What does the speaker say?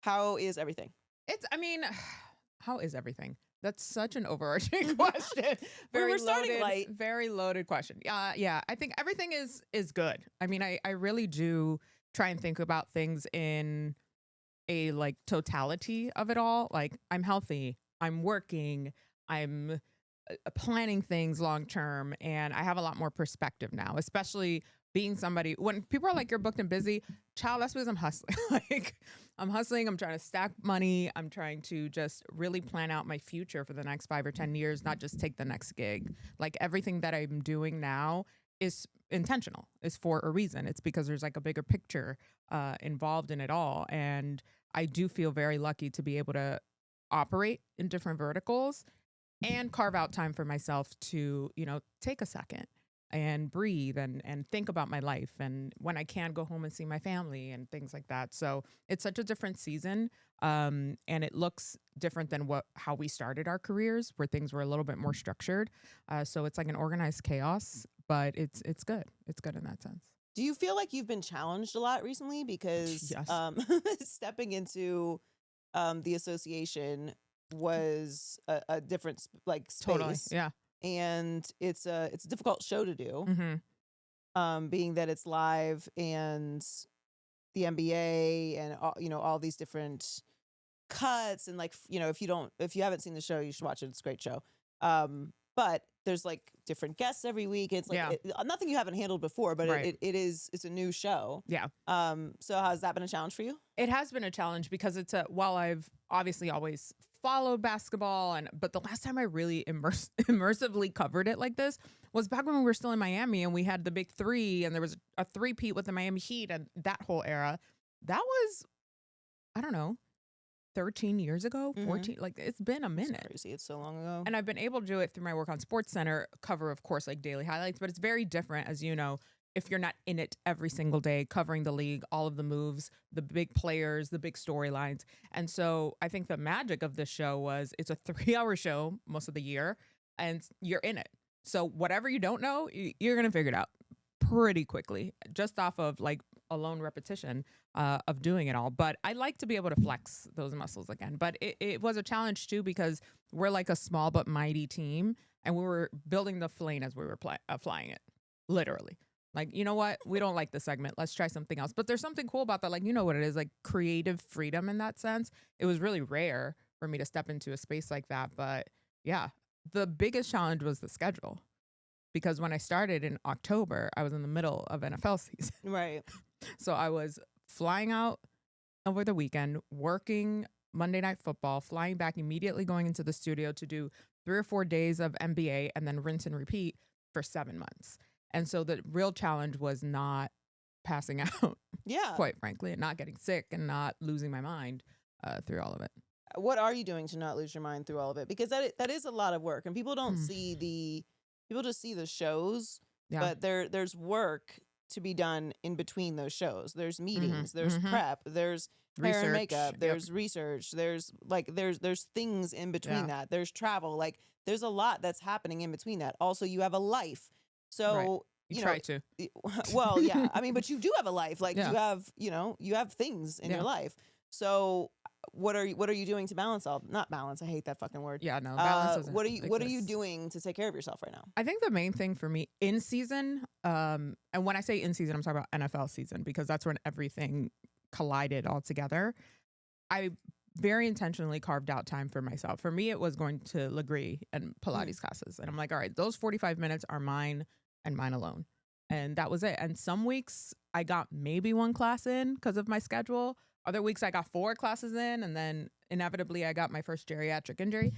How is everything? I mean, how is everything? That's such an overarching question. We're starting light. Very loaded question. Yeah. I think everything is good. I mean, I really do try and think about things in a like totality of it all. Like I'm healthy, I'm working, I'm planning things long term, and I have a lot more perspective now, especially being somebody when people are like, you're booked and busy. Child, that's because I'm hustling. Like I'm hustling, I'm trying to stack money, I'm trying to just really plan out my future for the next 5 or 10 years, not just take the next gig. Like everything that I'm doing now is intentional, is for a reason. It's because there's like a bigger picture involved in it all. And I do feel very lucky to be able to operate in different verticals and carve out time for myself to, take a second and breathe and think about my life and when I can go home and see my family and things like that. So it's such a different season. And it looks different than how we started our careers, where things were a little bit more structured. So it's like an organized chaos, but it's good. It's good in that sense. Do you feel like you've been challenged a lot recently? Because Yes. stepping into the association was a different space. Totally. Yeah. And it's a difficult show to do, being that it's live and the NBA and all these different cuts and like if you haven't seen the show, you should watch it. It's a great show. But there's like different guests every week. It's like nothing you haven't handled before, but Right. it's a new show. Yeah. So has that been a challenge for you? It has been a challenge because while I've obviously always followed basketball, but the last time I really immersively covered it like this was back when we were still in Miami and we had the big three and there was a three-peat with the Miami Heat and that whole era. That was, I don't know, 13 years ago, 14, like it's been a minute. It's crazy. It's so long ago. And I've been able to do it through my work on SportsCenter, cover, of course, like daily highlights, but it's very different, as you know, if you're not in it every single day, covering the league, all of the moves, the big players, the big storylines. And so I think the magic of this show was it's a 3-hour show most of the year and you're in it. So whatever you don't know, you're going to figure it out pretty quickly, just off of like a lone repetition of doing it all. But I like to be able to flex those muscles again. But it was a challenge too, because we're like a small but mighty team and we were building the plane as we were flying it, literally. Like, you know what? We don't like this segment. Let's try something else. But there's something cool about that. Like, you know what it is, like creative freedom in that sense. It was really rare for me to step into a space like that. But yeah, the biggest challenge was the schedule. Because when I started in October, I was in the middle of NFL season. Right. So I was flying out over the weekend, working Monday Night Football, flying back, immediately going into the studio to do 3 or 4 days of NBA and then rinse and repeat for 7 months. And so the real challenge was not passing out, quite frankly, and not getting sick and not losing my mind through all of it. What are you doing to not lose your mind through all of it? Because that is a lot of work, and people don't see people just see the shows, but there's work to be done in between those shows. There's meetings, there's prep, there's hair and makeup, there's research, there's things in between that. There's travel, like there's a lot that's happening in between that. Also, you have a life. So, you try to. Well, yeah. I mean, but you do have a life. Like you have things in your life. So what are you doing to balance not balance. I hate that fucking word. Yeah, no, balance doesn't what are you doing to take care of yourself right now? I think the main thing for me in season, and when I say in season, I'm talking about NFL season, because that's when everything collided all together. I very intentionally carved out time for myself. For me, it was going to Legree and Pilates classes. And I'm like, all right, those 45 minutes are mine and mine alone. And that was it. And some weeks I got maybe 1 class in because of my schedule. Other weeks I got 4 classes in, and then inevitably I got my first geriatric injury.